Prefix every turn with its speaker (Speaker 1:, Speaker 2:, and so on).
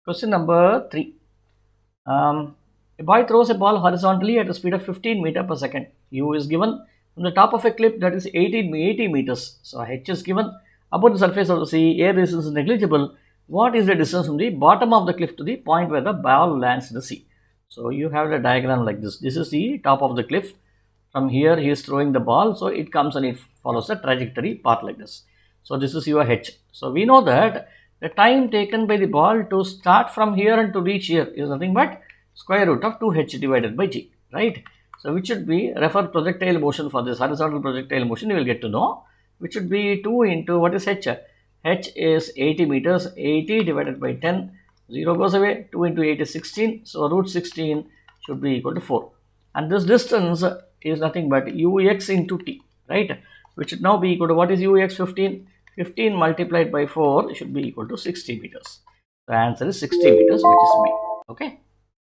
Speaker 1: Question number 3. A boy throws a ball horizontally at a speed of 15 meter per second. U is given from the top of a cliff that is 80 meters. So H is given. About the surface of the sea, air resistance is negligible. What is the distance from the bottom of the cliff to the point where the ball lands in the sea? So you have the diagram like this. This is the top of the cliff. From here he is throwing the ball, so it comes and it follows the trajectory path like this. So this is your H. So we know that the time taken by the ball to start from here and to reach here is nothing but square root of 2h divided by g, right? So which should be, refer projectile motion for this horizontal projectile motion, you will get to know, which should be 2 into what is h? H is 80 meters, 80 divided by 10, 0 goes away, 2 into 8 is 16, so root 16 should be equal to 4. And this distance is nothing but ux into t, right? Which should now be equal to, what is ux? 15. 15 multiplied by 4 should be equal to 60 meters. The answer is 60 meters, which is B. Okay.